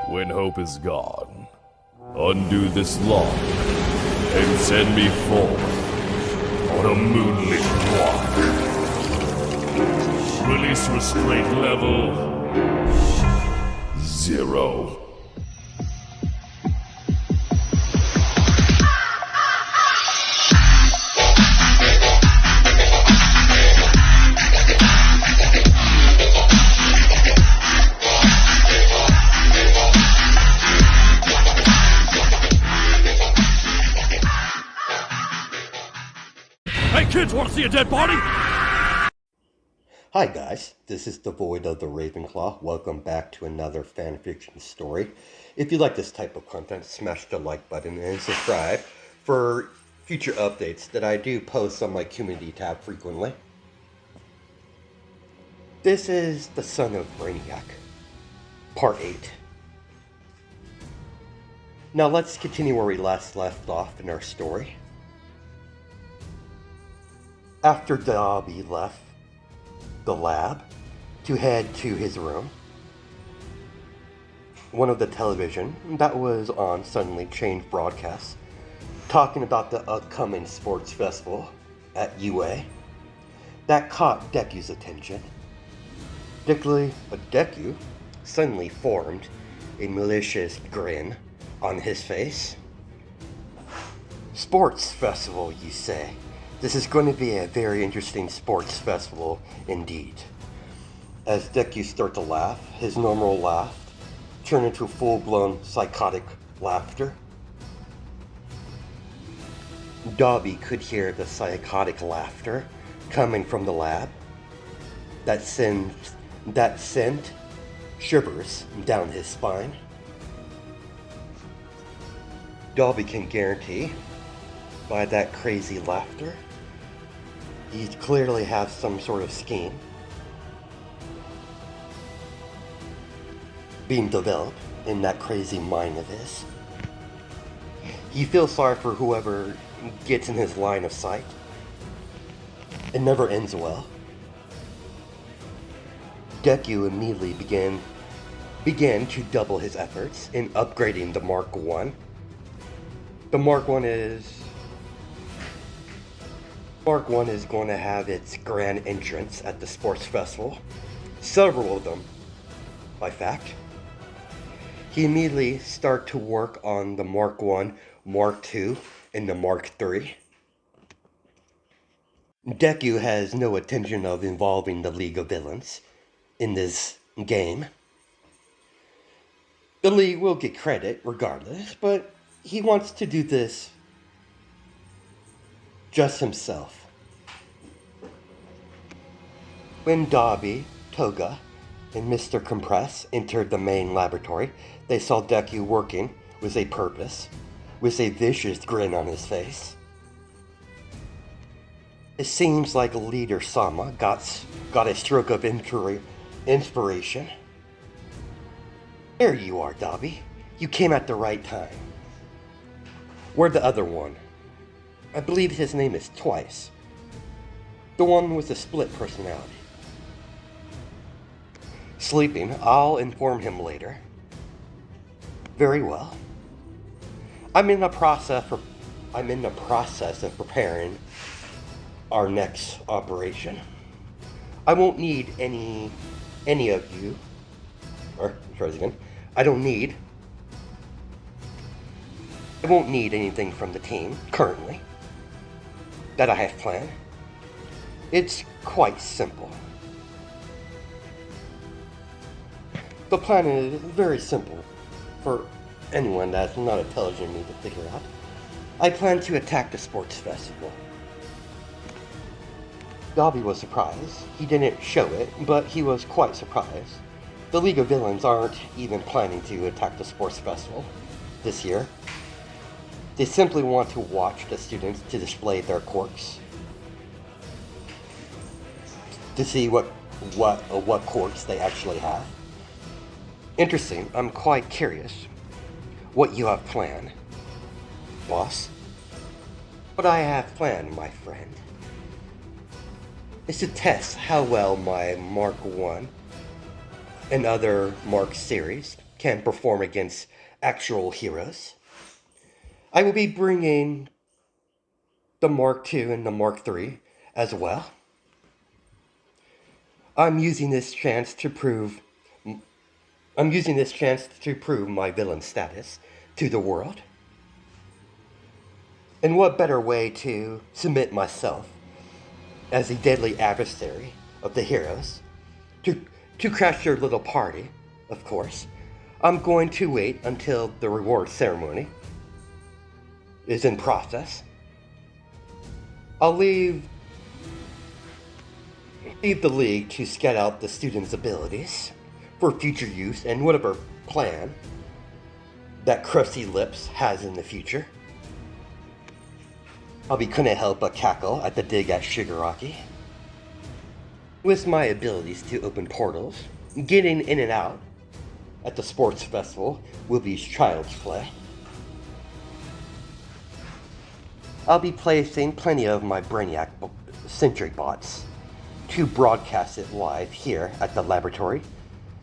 When hope is gone, undo this lock and send me forth on a moonlit walk. Release restraint level 0. Hey kids, wanna see a dead body? Hi guys, this is the Void of the Ravenclaw. Welcome back to another fanfiction story. If you like this type of content, smash the like button and subscribe for future updates that I do post on my community tab frequently. This is The Son of Brainiac, Part 8. Now let's continue where we last left off in our story. After Dobby left the lab to head to his room, one of the television that was on suddenly changed broadcasts talking about the upcoming sports festival at UA. That caught Deku's attention. Deku suddenly formed a malicious grin on his face. Sports festival, you say? This is going to be a very interesting sports festival indeed. As Deku starts to laugh, his normal laugh turned into full-blown psychotic laughter. Dobby could hear the psychotic laughter coming from the lab. That sent shivers down his spine. Dobby can guarantee by that crazy laughter he clearly has some sort of scheme being developed in that crazy mind of his. He feels sorry for whoever gets in his line of sight. It never ends well. Deku immediately began to double his efforts in upgrading the Mark 1. The Mark 1 is going to have its grand entrance at the sports festival. Several of them, by fact. He immediately started to work on the Mark 1, Mark 2, and the Mark 3. Deku has no intention of involving the League of Villains in this game. The League will get credit regardless, but he wants to do this just himself. When Dobby, Toga, and Mr. Compress entered the main laboratory, they saw Deku working with a purpose, with a vicious grin on his face. It seems like Leader Sama got a stroke of inspiration. There you are, Dobby. You came at the right time. Where'd the other one? I believe his name is Twice. The one with the split personality. Sleeping. I'll inform him later. Very well. I'm in the process of preparing our next operation. I won't need any of you. I won't need anything from the team currently that I have planned. It's quite simple. The plan is very simple for anyone that's not intelligent enough to figure out. I plan to attack the sports festival. Dobby was surprised. He didn't show it, but he was quite surprised. The League of Villains aren't even planning to attack the sports festival this year. They simply want to watch the students to display their quirks. To see what quirks they actually have. Interesting. I'm quite curious what you have planned, boss. What I have planned, my friend, is to test how well my Mark 1 and other Mark series can perform against actual heroes. I will be bringing the Mark II and the Mark III as well. I'm using this chance to prove my villain status to the world. And what better way to submit myself as a deadly adversary of the heroes to crash their little party, of course. I'm going to wait until the reward ceremony is in process. I'll leave the league to scout out the students' abilities for future use and whatever plan that Crusty Lips has in the future. I'll be couldn't help but cackle at the dig at Shigaraki. With my abilities to open portals, getting in and out at the sports festival will be child's play. I'll be placing plenty of my brainiac centric bots to broadcast it live here at the laboratory,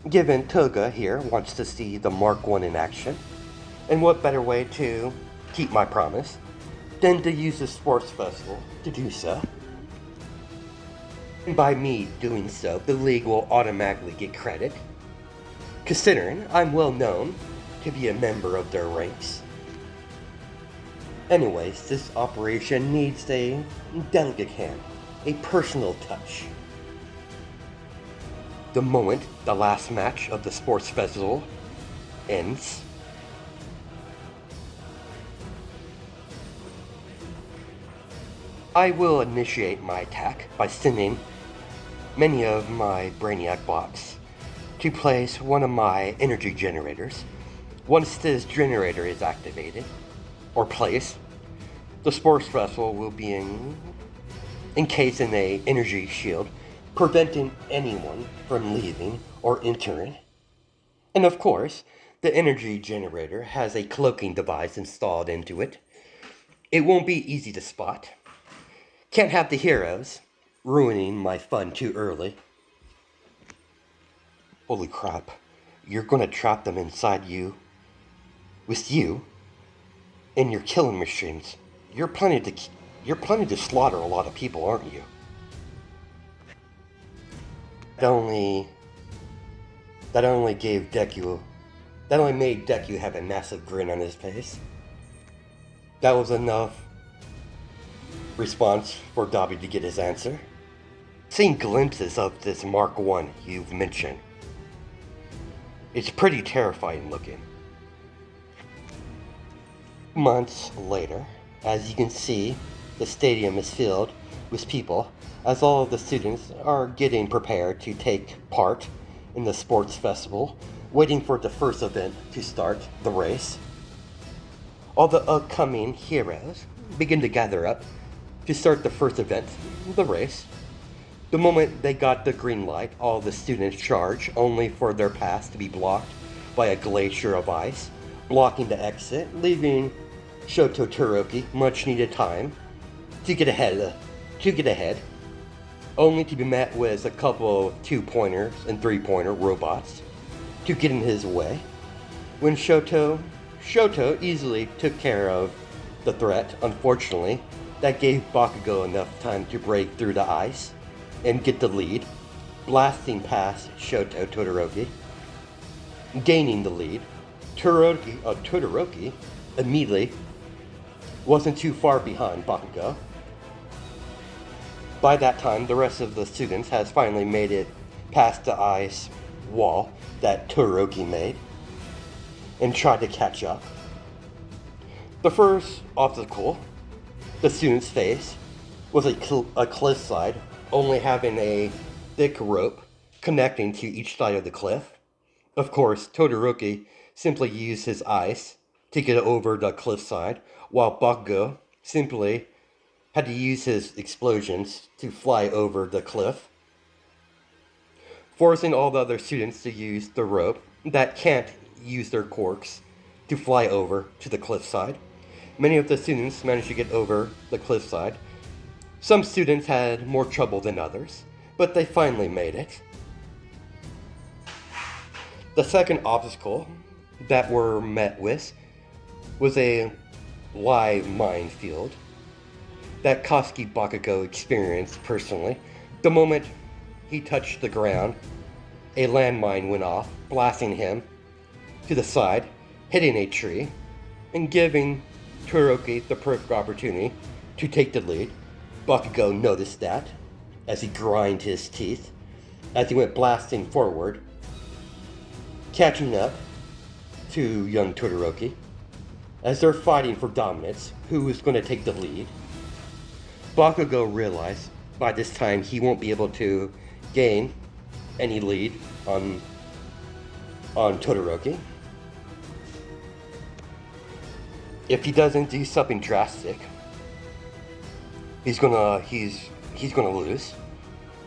given Toga here wants to see the Mark I in action. And what better way to keep my promise than to use the sports festival to do so. And by me doing so, the league will automatically get credit, considering I'm well known to be a member of their ranks. Anyways, this operation needs a delicate hand, a personal touch. The moment the last match of the sports festival ends, I will initiate my attack by sending many of my brainiac bots to place one of my energy generators. Once this generator is activated or placed, the sports vessel will be encased in an energy shield, preventing anyone from leaving or entering. And of course, the energy generator has a cloaking device installed into it. It won't be easy to spot. Can't have the heroes ruining my fun too early. Holy crap, you're gonna trap them inside you, with you, and your killing machines. You're planning to slaughter a lot of people, aren't you? That only made Deku have a massive grin on his face. That was enough response for Dobby to get his answer. Seeing glimpses of this Mark I you've mentioned, it's pretty terrifying looking. Months later, as you can see, the stadium is filled with people as all of the students are getting prepared to take part in the sports festival, waiting for the first event to start, the race. All the upcoming heroes begin to gather up to start the first event, the race. The moment they got the green light, all the students charge, only for their paths to be blocked by a glacier of ice, blocking the exit, leaving Shoto Todoroki much needed time to get ahead, only to be met with a couple of 2-pointers and 3-pointer robots to get in his way. When Shoto easily took care of the threat, unfortunately, that gave Bakugo enough time to break through the ice and get the lead, blasting past Shoto Todoroki. Gaining the lead, Todoroki immediately wasn't too far behind Bakugo. By that time, the rest of the students has finally made it past the ice wall that Todoroki made and tried to catch up. The first obstacle the students faced was a cliffside, only having a thick rope connecting to each side of the cliff. Of course, Todoroki simply used his ice to get over the cliffside, while Bakugo simply had to use his explosions to fly over the cliff, forcing all the other students to use the rope that can't use their corks to fly over to the cliffside. Many of the students managed to get over the cliffside. Some students had more trouble than others, but they finally made it. The second obstacle that were met with was a live minefield that Koski Bakugo experienced personally. The moment he touched the ground, a landmine went off, blasting him to the side, hitting a tree, and giving Todoroki the perfect opportunity to take the lead. Bakugo noticed that as he grind his teeth, as he went blasting forward, catching up to young Todoroki. As they're fighting for dominance, who is going to take the lead, Bakugo realized by this time he won't be able to gain any lead on Todoroki if he doesn't do something drastic. He's gonna lose.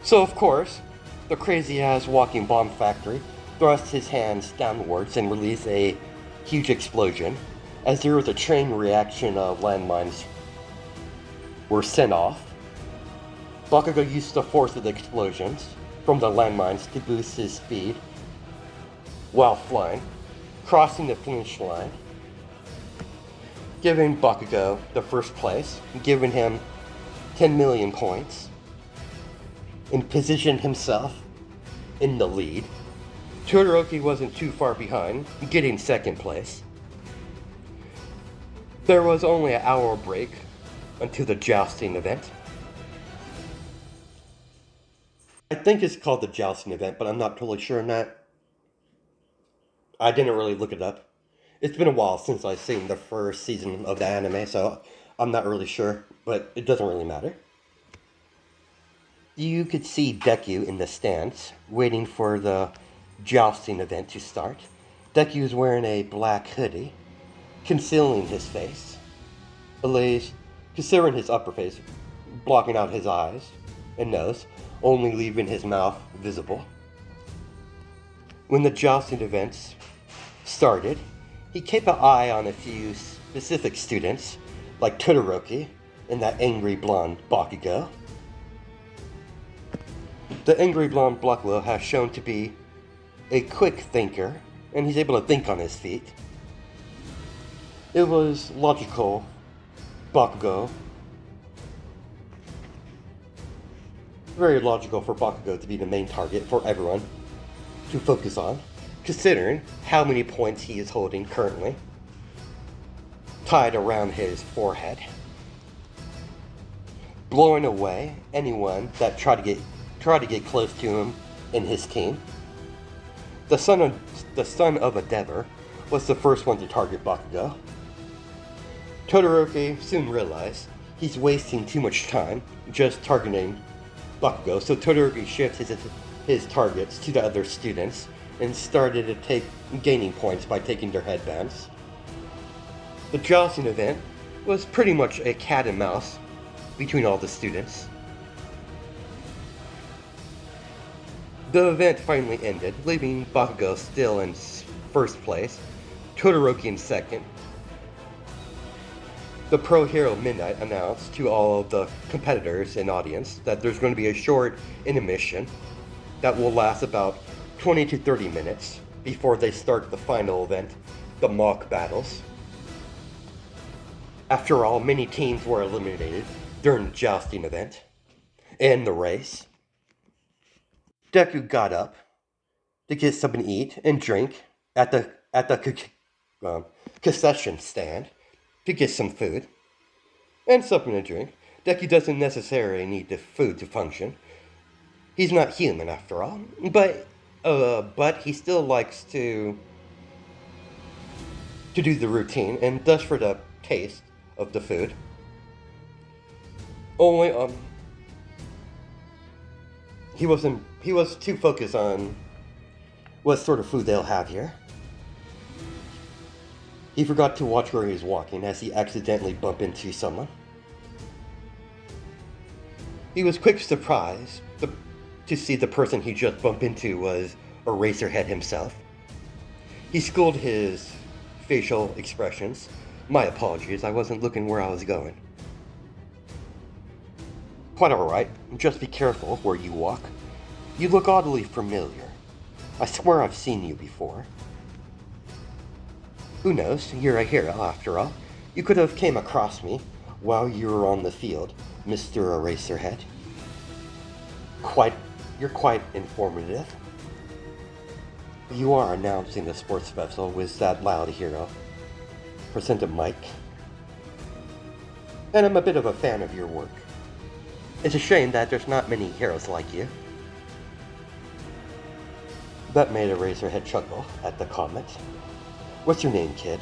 So of course, the crazy-ass walking bomb factory thrust his hands downwards and released a huge explosion, as there was a chain reaction of landmines were sent off. Bakugo used the force of the explosions from the landmines to boost his speed while flying, crossing the finish line, giving Bakugo the first place, giving him 10 million points, and positioned himself in the lead. Todoroki wasn't too far behind, getting second place. There was only an hour break until the jousting event. I think it's called the jousting event, but I'm not totally sure on that. I didn't really look it up. It's been a while since I've seen the first season of the anime, so I'm not really sure, but it doesn't really matter. You could see Deku in the stands, waiting for the jousting event to start. Deku is wearing a black hoodie, concealing his face, at least considering his upper face, blocking out his eyes and nose, only leaving his mouth visible. When the jousting events started, he kept an eye on a few specific students, like Todoroki and that angry blonde Bakugo. The angry blonde Bakugo has shown to be a quick thinker, and he's able to think on his feet. It was logical, Bakugo. Very logical for Bakugo to be the main target for everyone to focus on, considering how many points he is holding currently, tied around his forehead, blowing away anyone that tried to get close to him in his team. The son of a Dever was the first one to target Bakugo. Todoroki soon realized he's wasting too much time just targeting Bakugo, so Todoroki shifted his targets to the other students and started to gaining points by taking their headbands. The jousting event was pretty much a cat and mouse between all the students. The event finally ended, leaving Bakugo still in first place, Todoroki in second. The Pro Hero Midnight announced to all of the competitors and audience that there's going to be a short intermission that will last about 20 to 30 minutes before they start the final event, the mock battles. After all, many teams were eliminated during the jousting event and the race. Deku got up to get something to eat and drink at the concession stand to get some food and something to drink. Deku doesn't necessarily need the food to function. He's not human after all, but he still likes to do the routine and thus for the taste of the food. Only he was too focused on what sort of food they'll have here. He forgot to watch where he was walking as he accidentally bumped into someone. He was quick surprised to see the person he just bumped into was Eraserhead himself. He schooled his facial expressions. My apologies, I wasn't looking where I was going. Quite alright, just be careful where you walk. You look oddly familiar. I swear I've seen you before. Who knows? You're a hero, after all. You could have came across me while you were on the field, Mr. Eraserhead. You're quite informative. You are announcing the sports vessel with that loud hero, presented Mike. And I'm a bit of a fan of your work. It's a shame that there's not many heroes like you. That made Eraserhead chuckle at the comment. What's your name, kid?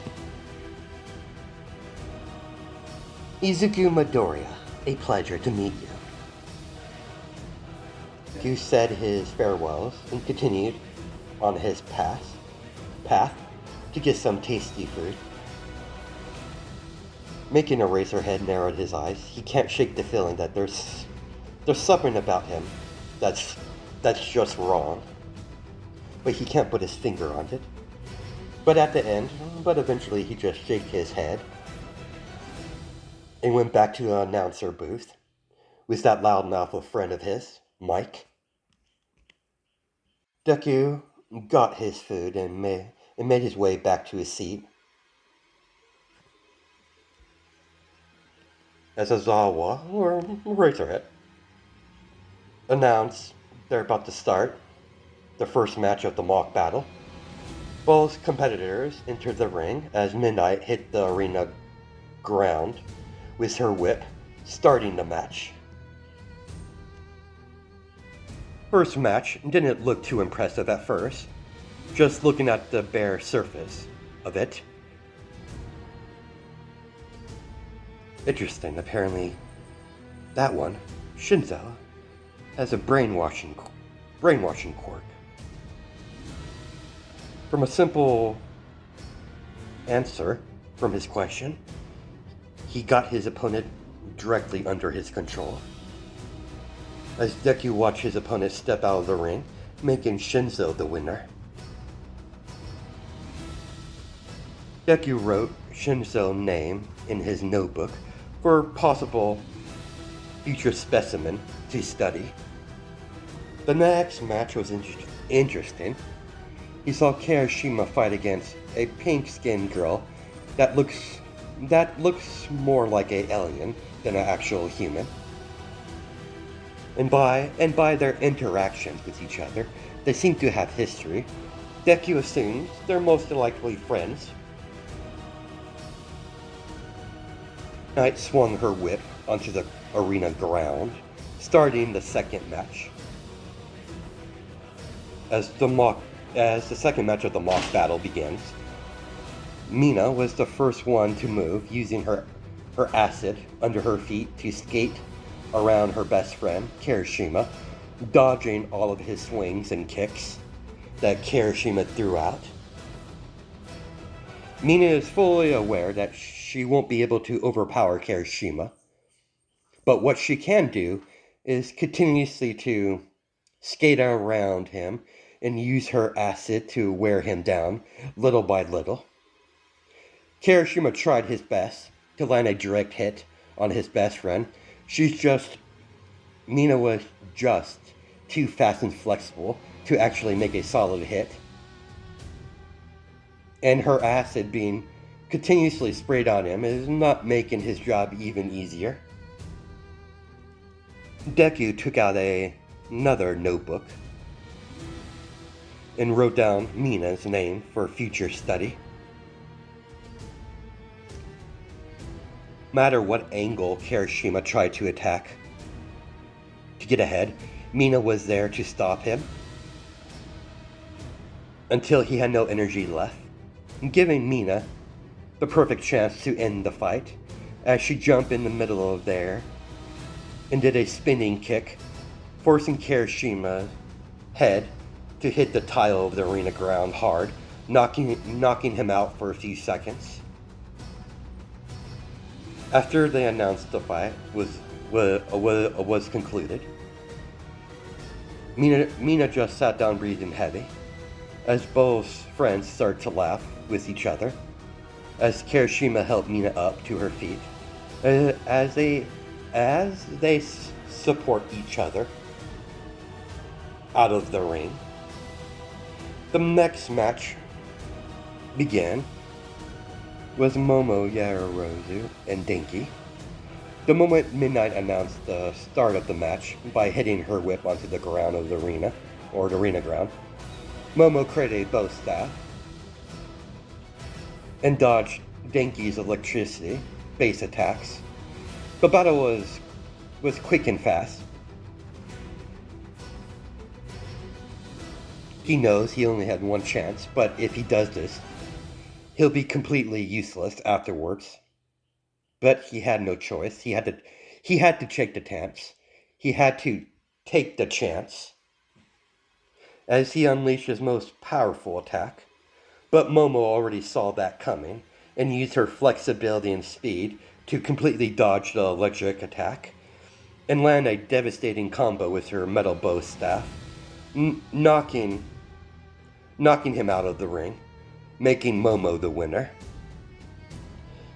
Izuku Midoriya. A pleasure to meet you. Deku said his farewells and continued on his path to get some tasty food. Making Eraserhead narrowed his eyes. He can't shake the feeling that there's something about him that's just wrong. But he can't put his finger on it. But eventually he just shook his head and went back to the announcer booth with that loudmouth of friend of his, Mike. Deku got his food and made his way back to his seat. As Azawa, or Eraserhead, announced they're about to start the first match of the mock battle. Both competitors entered the ring as Midnight hit the arena ground with her whip, starting the match. First match didn't look too impressive at first, just looking at the bare surface of it. Interesting, apparently that one, Shinzo, has a brainwashing quirk. From a simple answer from his question, he got his opponent directly under his control. As Deku watched his opponent step out of the ring, making Shinzo the winner. Deku wrote Shinzo's name in his notebook for possible future specimen to study. The next match was interesting. He saw Kirishima fight against a pink-skinned girl that looks more like an alien than an actual human. And by their interactions with each other, they seem to have history. Deku assumes they're most likely friends. Knight swung her whip onto the arena ground, starting the second match. As the second match of the mock battle begins, Mina was the first one to move, using her acid under her feet to skate around her best friend, Kirishima, dodging all of his swings and kicks that Kirishima threw out. Mina is fully aware that she won't be able to overpower Kirishima, but what she can do is continuously to skate around him and use her acid to wear him down little by little. Kirishima tried his best to land a direct hit on his best friend. Mina was just too fast and flexible to actually make a solid hit. And her acid being continuously sprayed on him is not making his job even easier. Deku took out another notebook and wrote down Mina's name for future study. No matter what angle Kirishima tried to attack to get ahead, Mina was there to stop him until he had no energy left, giving Mina the perfect chance to end the fight as she jumped in the middle of there and did a spinning kick, forcing Kirishima's head to hit the tile of the arena ground hard, knocking him out for a few seconds. After they announced the fight was concluded, Mina just sat down breathing heavy as both friends started to laugh with each other as Kirishima helped Mina up to her feet as they support each other out of the ring. The next match began was Momo, Yaoyorozu, and Denki. The moment Midnight announced the start of the match by hitting her whip onto the ground of the arena, or the arena ground, Momo created a bow staff and dodged Denki's electricity base attacks. The battle was quick and fast. He knows he only had one chance, but if he does this, he'll be completely useless afterwards. But he had no choice. He had to take the chance. He had to take the chance as he unleashed his most powerful attack. But Momo already saw that coming and used her flexibility and speed to completely dodge the electric attack and land a devastating combo with her metal bow staff, knocking him out of the ring, making Momo the winner.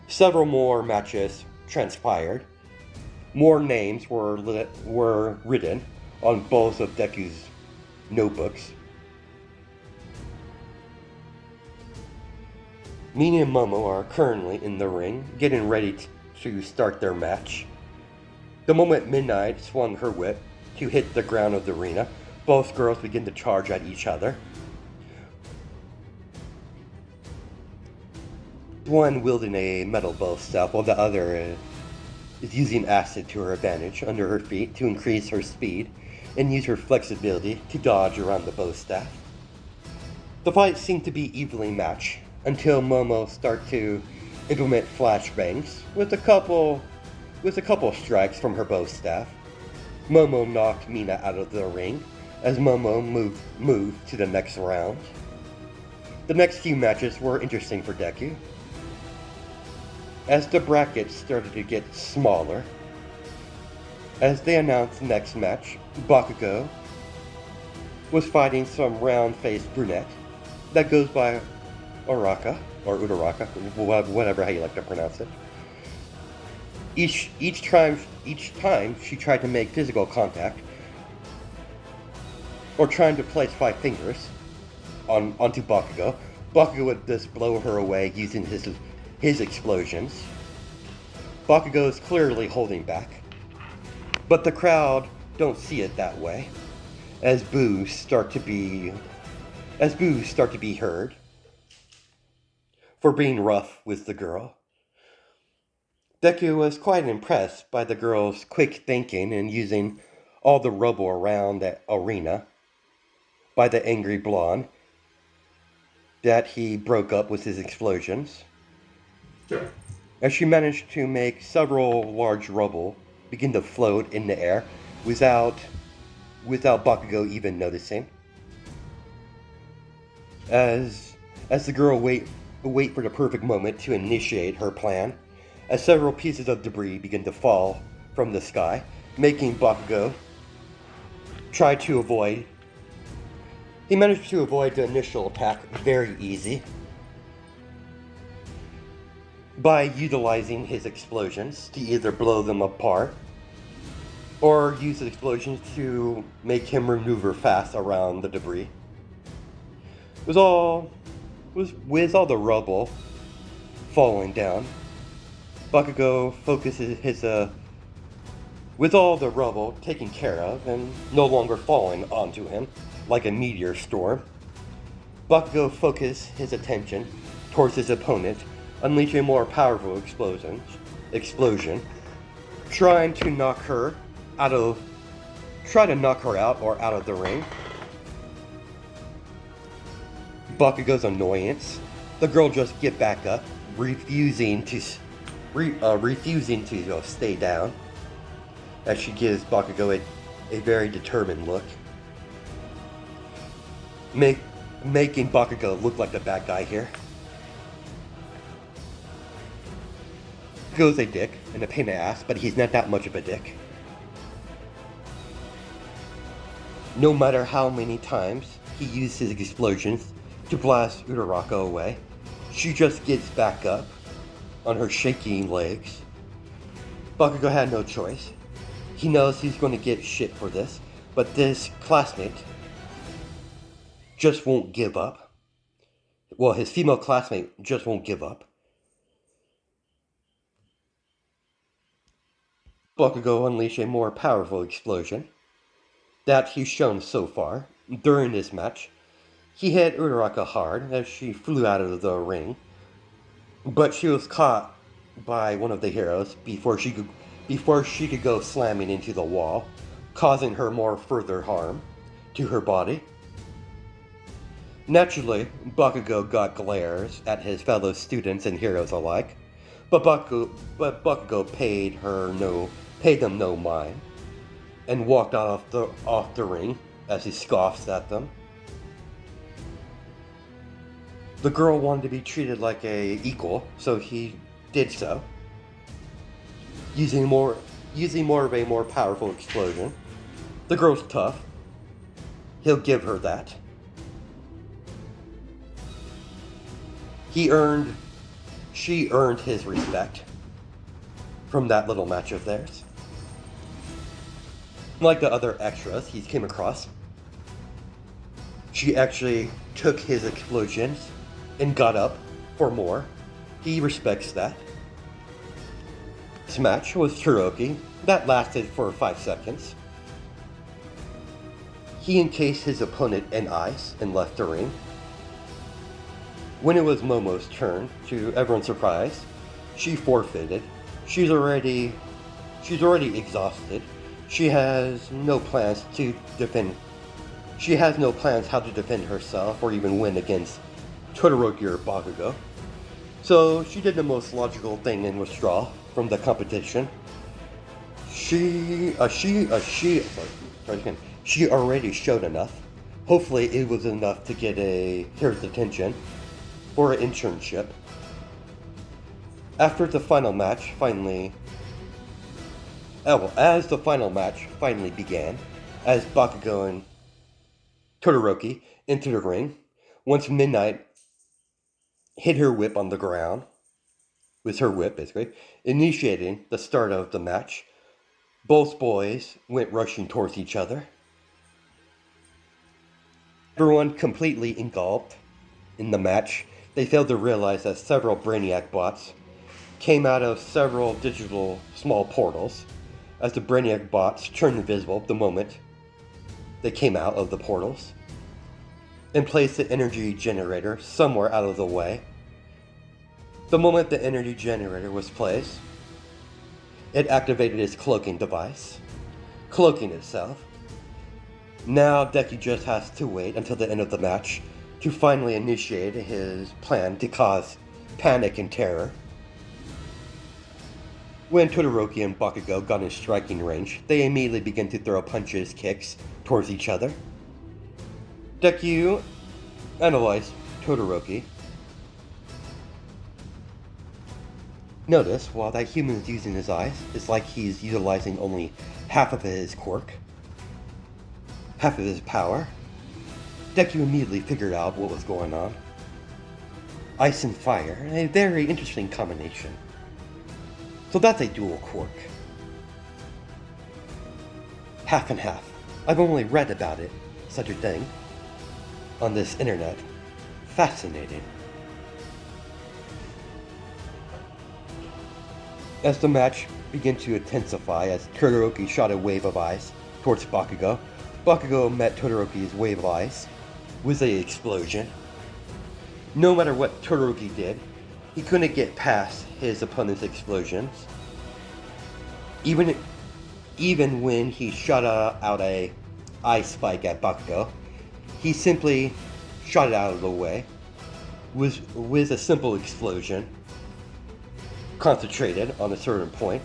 Several more matches transpired. More names were written on both of Deku's notebooks. Mina and Momo are currently in the ring, getting ready to start their match. The moment Midnight swung her whip to hit the ground of the arena, both girls begin to charge at each other. One wielding a metal bow staff, while the other is using acid to her advantage under her feet to increase her speed and use her flexibility to dodge around the bow staff. The fight seemed to be evenly matched until Momo started to implement flashbangs with a couple strikes from her bow staff. Momo knocked Mina out of the ring as Momo moved to the next round. The next few matches were interesting for Deku. As the brackets started to get smaller, as they announced the next match, Bakugo was fighting some round-faced brunette that goes by Uraraka, or Uraraka, whatever how you like to pronounce it. Each time she tried to make physical contact, or trying to place 5 fingers onto Bakugo, Bakugo would just blow her away using his explosions. Bakugo is clearly holding back, but the crowd don't see it that way, as boos start to be heard for being rough with the girl. Deku was quite impressed by the girl's quick thinking and using all the rubble around the arena by the angry blonde that he broke up with his explosions, as she managed to make several large rubble begin to float in the air without Bakugo even noticing. As the girl wait for the perfect moment to initiate her plan, as several pieces of debris begin to fall from the sky, making Bakugo try to avoid. He managed to avoid the initial attack very easy by utilizing his explosions to either blow them apart or use his explosions to make him maneuver fast around the debris. With all the rubble falling down, Bakugo focuses with all the rubble taken care of and no longer falling onto him like a meteor storm, Bakugo focuses his attention towards his opponent, unleashing a more powerful explosion, trying to knock her out or out of the ring. Bakugo's annoyance, the girl just get back up, refusing to stay down, as she gives Bakugo a very determined look, making Bakugo look like the bad guy here. Bakugo's a dick and a pain in the ass, but he's not that much of a dick. No matter how many times he used his explosions to blast Uraraka away, she just gets back up on her shaking legs. Bakugo had no choice. He knows he's going to get shit for this, but this classmate just won't give up. Well, his female classmate just won't give up. Bakugo unleashed a more powerful explosion that he's shown so far. During this match, he hit Uraraka hard as she flew out of the ring, but she was caught by one of the heroes before she could go slamming into the wall, causing her more further harm to her body. Naturally, Bakugo got glares at his fellow students and heroes alike, but Bakugo paid them no mind, and walked off the ring as he scoffs at them. The girl wanted to be treated like a equal, so he did so, using more of a more powerful explosion. The girl's tough. He'll give her that. She earned his respect from that little match of theirs. Like the other extras he came across, she actually took his explosions and got up for more. He respects that. This match was Todoroki. That lasted for 5 seconds. He encased his opponent in ice and left the ring. When it was Momo's turn, to everyone's surprise, she forfeited. She's already exhausted. She has no plans how to defend herself or even win against Todoroki or Bakugo. So she did the most logical thing and withdraw from the competition. She already showed enough. Hopefully it was enough to get here's attention for an internship. After the final match as the final match finally began, as Bakugo and Todoroki entered the ring, once Midnight hit her whip on the ground, with her whip basically, initiating the start of the match, both boys went rushing towards each other. Everyone completely engulfed in the match. They failed to realize that several brainiac bots came out of several digital small portals, as the brainiac bots turned invisible the moment they came out of the portals, and placed the energy generator somewhere out of the way. The moment the energy generator was placed, it activated its cloaking device, cloaking itself. Now Deku just has to wait until the end of the match to finally initiate his plan to cause panic and terror. When Todoroki and Bakugo got in striking range, they immediately began to throw punches, kicks towards each other. Deku analyzed Todoroki. Notice, while that human is using his eyes, it's like he's utilizing only half of his quirk, half of his power. Deku immediately figured out what was going on. Ice and fire, a very interesting combination. So that's a dual quirk. Half and half. I've only read about it, such a thing, on this internet. Fascinating. As the match began to intensify, as Todoroki shot a wave of ice towards Bakugo, Bakugo met Todoroki's wave of ice with an explosion. No matter what Todoroki did, he couldn't get past his opponent's explosions. Even when he shot out a ice spike at Bakugo, he simply shot it out of the way with a simple explosion concentrated on a certain point.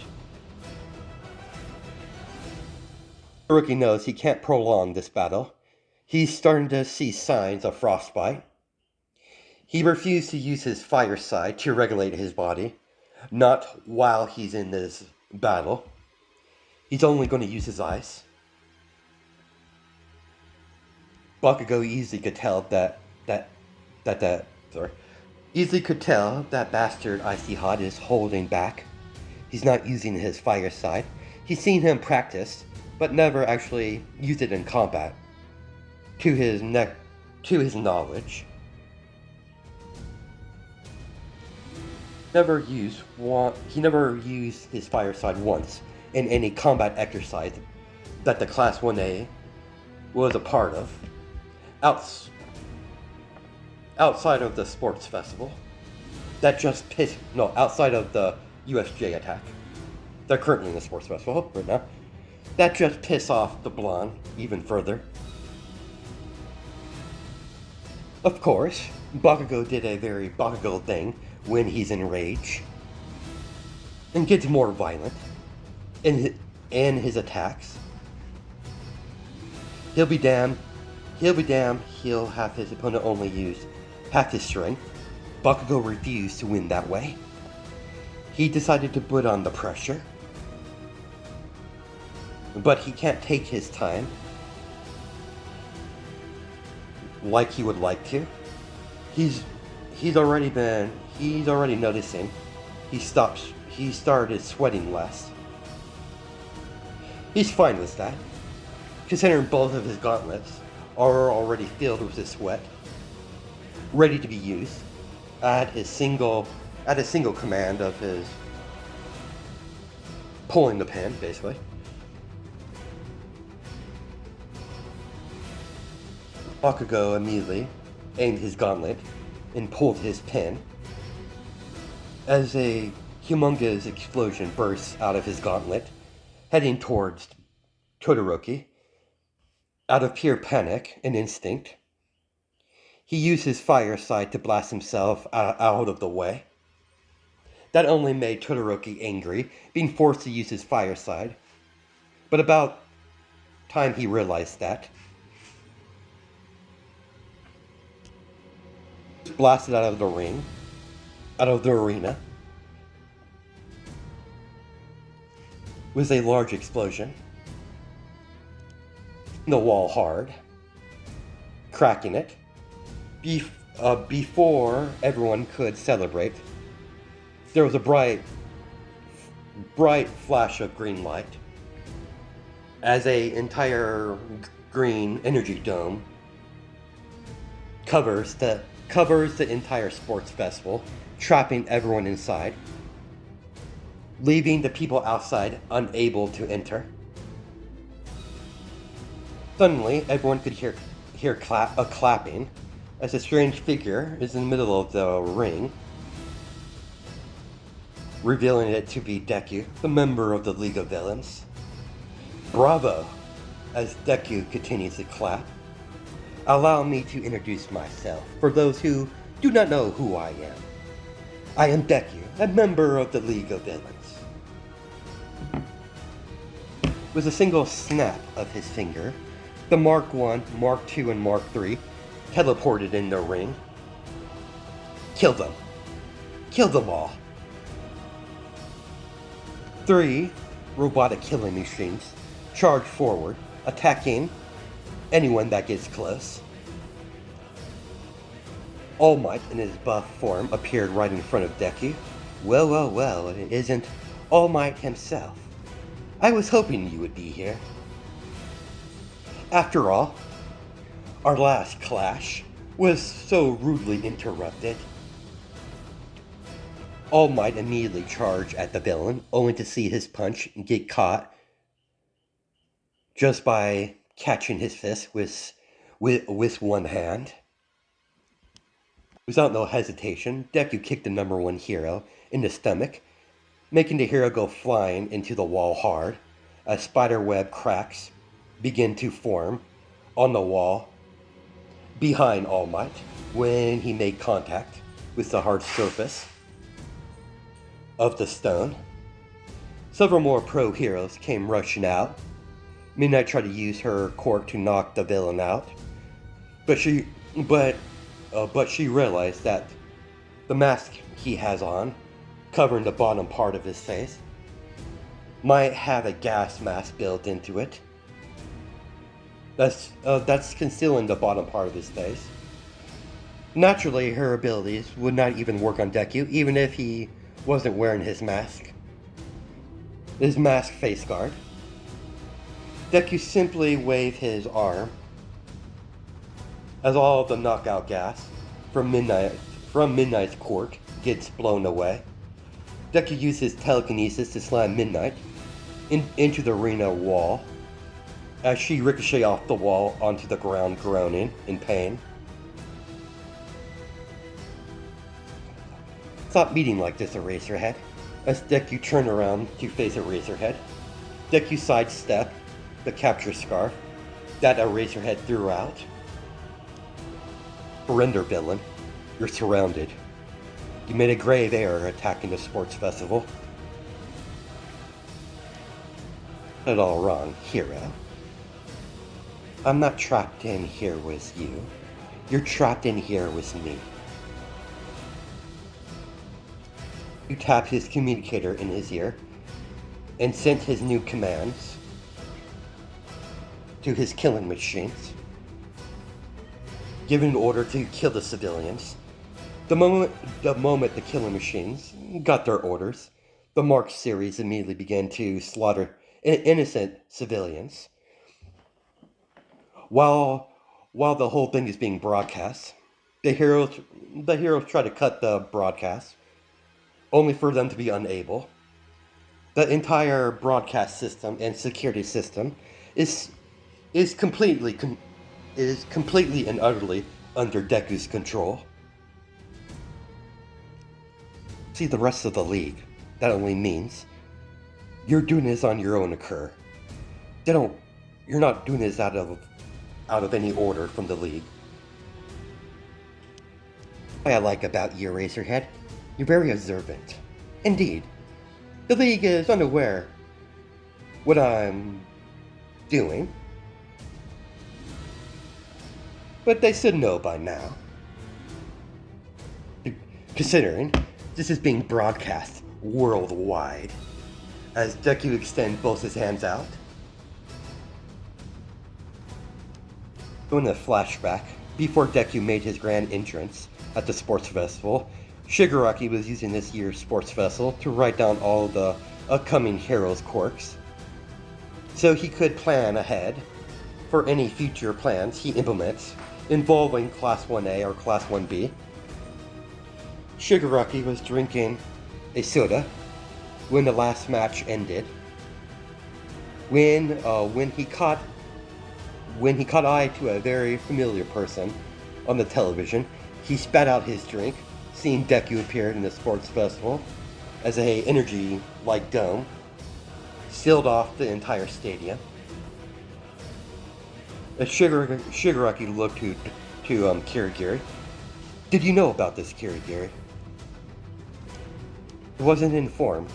Todoroki knows he can't prolong this battle. He's starting to see signs of frostbite. He refused to use his fire side to regulate his body, not while he's in this battle. He's only going to use his ice. Bakugo easily could tell that bastard Icy Hot is holding back. He's not using his fire side. He's seen him practice, but never actually used it in combat. To his knowledge. He never used his fire side once in any combat exercise that the Class 1A was a part of, outside of the sports festival. Outside of the USJ attack. They're currently in the sports festival right now. That just pissed off the blonde even further. Of course, Bakugo did a very Bakugo thing when he's enraged and gets more violent in his attacks. He'll be damned, he'll have his opponent only use half his strength. Bakugo refused to win that way. He decided to put on the pressure. But he can't take his time like he would like to. He's already noticing. He started sweating less. He's fine with that, considering both of his gauntlets are already filled with his sweat, ready to be used at a single command of his pulling the pin, basically. Bakugo immediately aimed his gauntlet and pulled his pin as a humongous explosion bursts out of his gauntlet, heading towards Todoroki. Out of pure panic and instinct, he used his fire side to blast himself out of the way. That only made Todoroki angry, being forced to use his fire side. But about time he realized that, blasted out of the arena, was a large explosion. The wall hard, cracking it. Before everyone could celebrate, there was a bright flash of green light as a entire green energy dome covers the entire sports festival, trapping everyone inside, leaving the people outside unable to enter. Suddenly, everyone could hear a clapping as a strange figure is in the middle of the ring, revealing it to be Deku, the member of the League of Villains. Bravo! As Deku continues to clap. Allow me to introduce myself for those who do not know who I am. I am Deku, a member of the League of Villains. With a single snap of his finger, the Mark 1, Mark 2, and Mark 3 teleported in the ring. Kill them. Kill them all. 3 robotic killing machines charge forward, attacking anyone that gets close. All Might in his buff form appeared right in front of Deku. Well, it isn't All Might himself. I was hoping you would be here. After all, our last clash was so rudely interrupted. All Might immediately charged at the villain, only to see his punch get caught just by catching his fist with one hand. Without no hesitation, Deku kicked the number 1 hero in the stomach, making the hero go flying into the wall hard as spiderweb cracks begin to form on the wall behind All Might when he made contact with the hard surface of the stone. Several more pro heroes came rushing out. Midnight tried to use her quirk to knock the villain out, but she realized that the mask he has on, covering the bottom part of his face, might have a gas mask built into it. That's concealing the bottom part of his face. Naturally, her abilities would not even work on Deku, even if he wasn't wearing his mask. His mask face guard. Deku simply waved his arm as all of the knockout gas from Midnight's quirk gets blown away. Deku used his telekinesis to slam Midnight into the arena wall as she ricocheted off the wall onto the ground, groaning in pain. Stop meeting like this, Eraserhead. As Deku turned around to face Eraserhead, Deku sidestepped the capture scarf that Eraserhead threw out. Surrender, villain. You're surrounded. You made a grave error attacking the sports festival. Got it all wrong, hero. I'm not trapped in here with you. You're trapped in here with me. You tapped his communicator in his ear and sent his new commands to his killing machines, giving an order to kill the civilians. The moment the killing machines got their orders, the Mark series immediately began to slaughter innocent civilians. While the whole thing is being broadcast, the heroes try to cut the broadcast, only for them to be unable. The entire broadcast system and security system is completely and utterly under Deku's control. See, the rest of the league, that only means you're doing this on your own accord. You're not doing this out of any order from the league. What I like about you, Eraserhead, you're very observant. Indeed, the league is unaware what I'm doing, but they should know by now. Considering this is being broadcast worldwide, as Deku extends both his hands out. In a flashback, before Deku made his grand entrance at the sports festival, Shigaraki was using this year's sports festival to write down all the upcoming heroes' quirks, so he could plan ahead for any future plans he implements involving Class 1A or Class 1B. Shigaraki was drinking a soda when the last match ended. When he caught eye to a very familiar person on the television, he spat out his drink, seeing Deku appear in the sports festival as a energy-like dome sealed off the entire stadium. As Shigaraki looked to Kirigiri. Did you know about this, Kirigiri? I wasn't informed,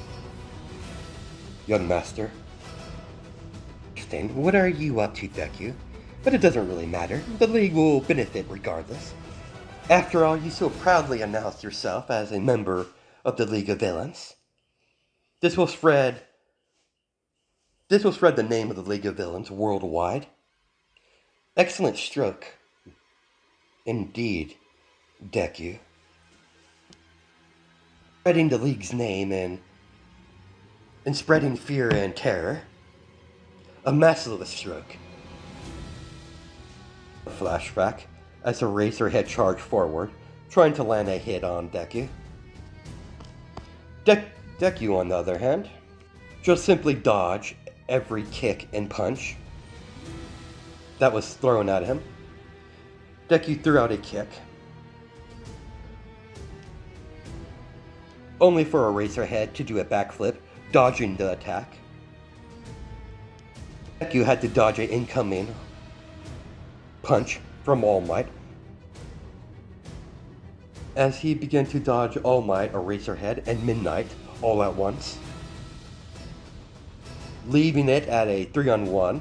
young master. Interesting. What are you up to, Deku? But it doesn't really matter. The League will benefit regardless. After all, you so proudly announced yourself as a member of the League of Villains. This will spread the name of the League of Villains worldwide. Excellent stroke. Indeed, Deku. Spreading the League's name and spreading fear and terror. A massive stroke. A flashback as Eraserhead charged forward, trying to land a hit on Deku. Deku, on the other hand, just simply dodged every kick and punch that was thrown at him. Deku threw out a kick, only for Eraserhead to do a backflip, dodging the attack. Deku had to dodge an incoming punch from All Might. As he began to dodge All Might, Eraserhead, and Midnight all at once, leaving it at a 3-on-1,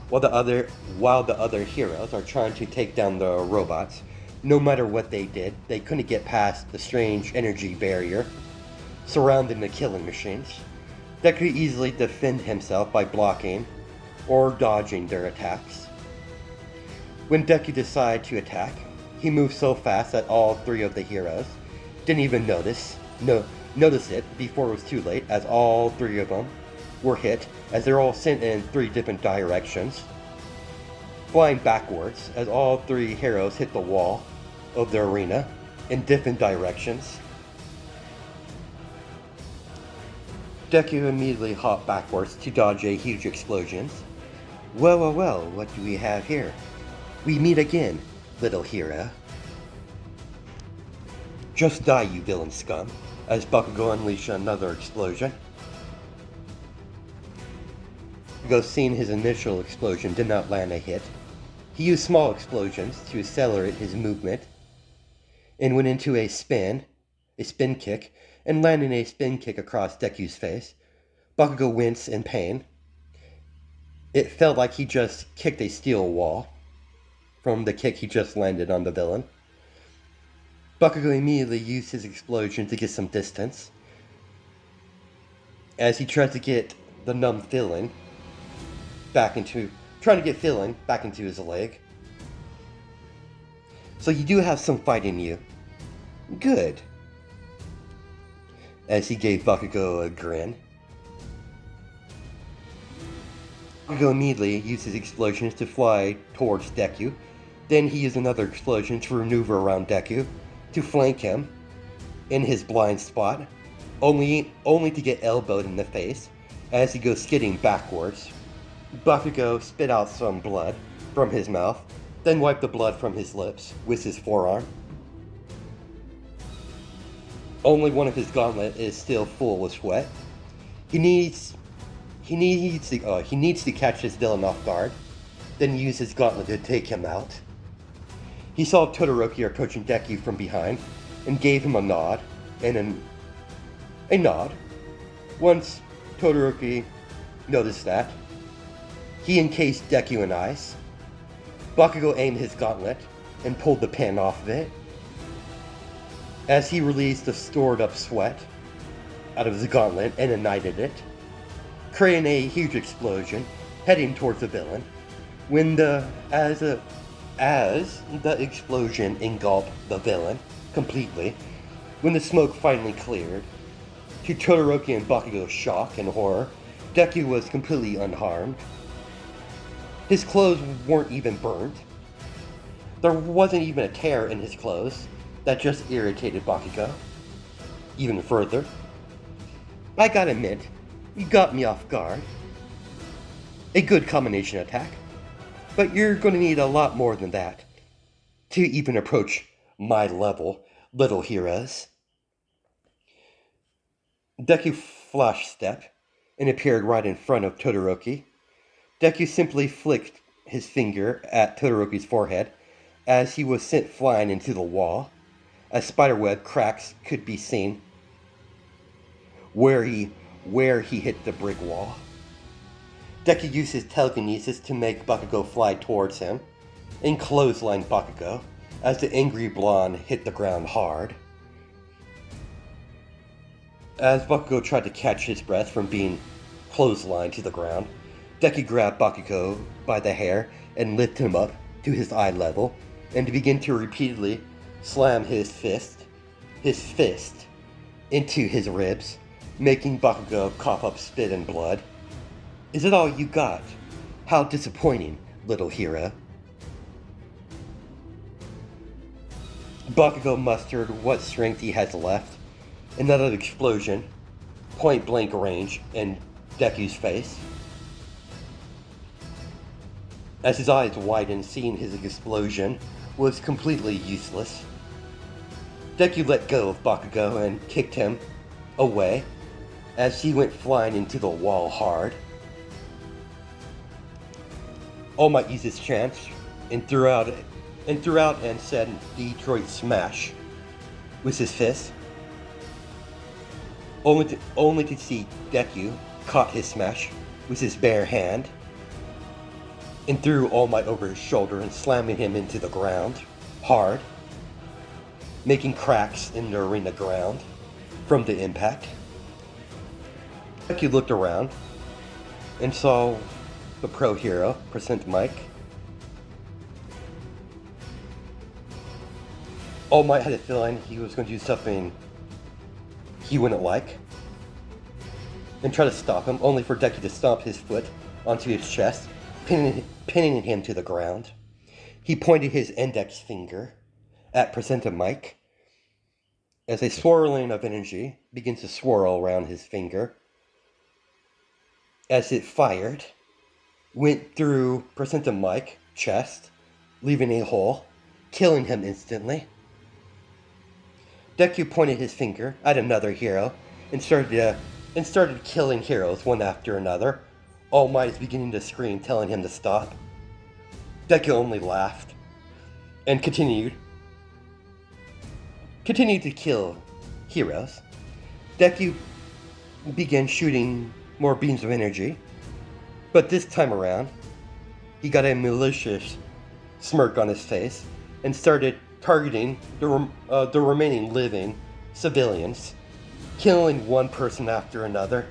while the other heroes are trying to take down the robots. No matter what they did, they couldn't get past the strange energy barrier surrounding the killing machines. Deku could easily defend himself by blocking or dodging their attacks. When Deku decided to attack, he moved so fast that all three of the heroes didn't even notice it before it was too late, as all three of them were hit, as they're all sent in 3 different directions, flying backwards as all 3 heroes hit the wall of the arena in different directions. Deku immediately hopped backwards to dodge a huge explosion. Well, what do we have here? We meet again, little hero. Just die, you villain scum, as Bakugo unleashed another explosion. Bakugo, seeing his initial explosion did not land a hit, he used small explosions to accelerate his movement, and went into a spin kick, and landing a spin kick across Deku's face. Bakugo winced in pain. It felt like he just kicked a steel wall from the kick he just landed on the villain. Bakugo immediately used his explosion to get some distance, as he tried to get the numb feeling back into his leg. So you do have some fight in you. Good. As he gave Bakugo a grin. Bakugo immediately used his explosions to fly towards Deku. Then he used another explosion to maneuver around Deku, to flank him in his blind spot, only to get elbowed in the face as he goes skidding backwards. Bakugo spit out some blood from his mouth, then wiped the blood from his lips with his forearm. Only one of his gauntlet is still full with sweat. He needs to catch this villain off guard, then use his gauntlet to take him out. He saw Todoroki approaching Deku from behind, and gave him a nod, a nod. Once Todoroki noticed that, he encased Deku in ice. Bakugo aimed his gauntlet, and pulled the pin off of it. As he released the stored up sweat out of his gauntlet and ignited it, creating a huge explosion, heading towards the villain, as the explosion engulfed the villain completely, when the smoke finally cleared, to Todoroki and Bakugo's shock and horror, Deku was completely unharmed. His clothes weren't even burned. There wasn't even a tear in his clothes. That just irritated Bakugo even further. I gotta admit, you got me off guard. A good combination attack. But you're going to need a lot more than that to even approach my level, little heroes. Deku flash stepped and appeared right in front of Todoroki. Deku simply flicked his finger at Todoroki's forehead as he was sent flying into the wall. As spiderweb cracks could be seen where he hit the brick wall. Deku used his telekinesis to make Bakugo fly towards him, and clotheslined Bakugo as the angry blonde hit the ground hard. As Bakugo tried to catch his breath from being clotheslined to the ground, Deku grabbed Bakugo by the hair and lifted him up to his eye level, and began to repeatedly slam his fist into his ribs, making Bakugo cough up spit and blood. Is it all you got? How disappointing, little hero. Bakugo mustered what strength he has left. Another explosion, point blank range, in Deku's face. As his eyes widened, seeing his explosion was completely useless. Deku let go of Bakugo and kicked him away as he went flying into the wall hard. All Might used his chance and threw out and said Detroit Smash with his fist, only to see Deku caught his smash with his bare hand and threw All Might over his shoulder and slamming him into the ground hard, making cracks in the arena ground from the impact. Deku looked around and saw the pro hero, Percent Mike. All Might had a feeling he was going to do something he wouldn't like and try to stop him, only for Deku to stomp his foot onto his chest, pinning him to the ground. He pointed his index finger at Percent Mike as a swirling of energy begins to swirl around his finger. as it fired, went through Placenta Mike's chest, leaving a hole, killing him instantly. Deku pointed his finger at another hero and started killing heroes one after another. All Might is beginning to scream, telling him to stop. Deku only laughed and continued to kill heroes. Deku began shooting more beams of energy, but this time around, he got a malicious smirk on his face and started targeting the remaining living civilians, killing one person after another.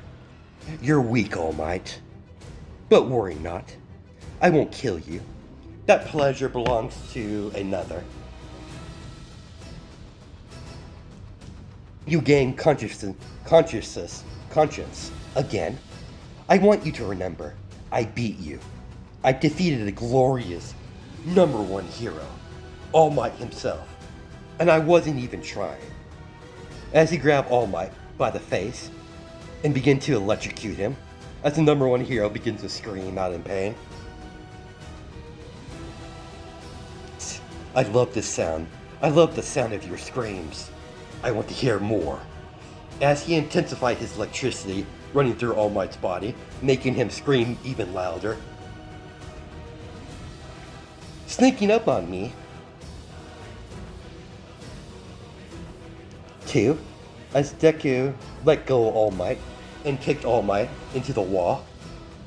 You're weak, All Might. But worry not. I won't kill you. That pleasure belongs to another. You gain conscience again. I want you to remember, I beat you. I defeated a glorious #1 hero, All Might himself, and I wasn't even trying. As he grabbed All Might by the face and began to electrocute him, as the #1 hero begins to scream out in pain. I love this sound. I love the sound of your screams. I want to hear more. As he intensified his electricity running through All Might's body, making him scream even louder. Sneaking up on me. 2. As Deku let go of All Might and kicked All Might into the wall,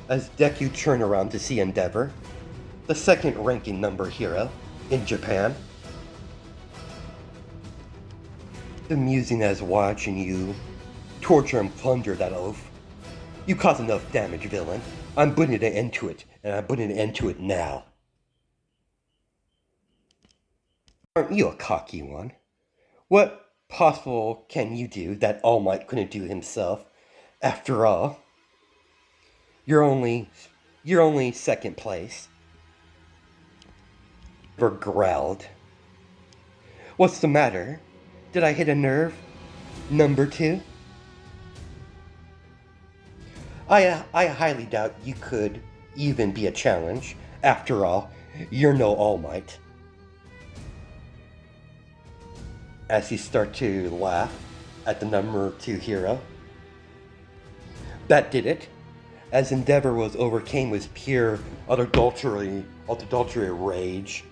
as Deku turned around to see Endeavor, the second ranking number hero in Japan. Amusing as watching you torture and plunder that oaf. You cause enough damage, villain. I'm putting an end to it, and I'm putting an end to it now. Aren't you a cocky one? What possible can you do that All Might couldn't do himself? After all, you're only second place. Endeavor growled. What's the matter? Did I hit a nerve? #2? I highly doubt you could even be a challenge. After all, you're no All Might. As he started to laugh at the #2 hero. That did it, as Endeavor was overcame with pure unadulterated rage,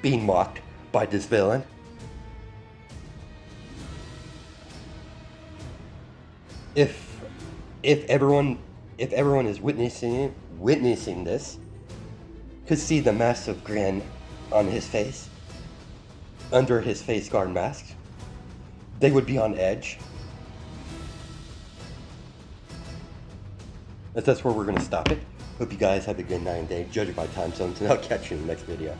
being mocked by this villain. If everyone is witnessing this, could see the massive grin on his face, under his face guard mask, they would be on edge. That's where we're going to stop it. Hope you guys have a good night and day, judging by time zones, and I'll catch you in the next video.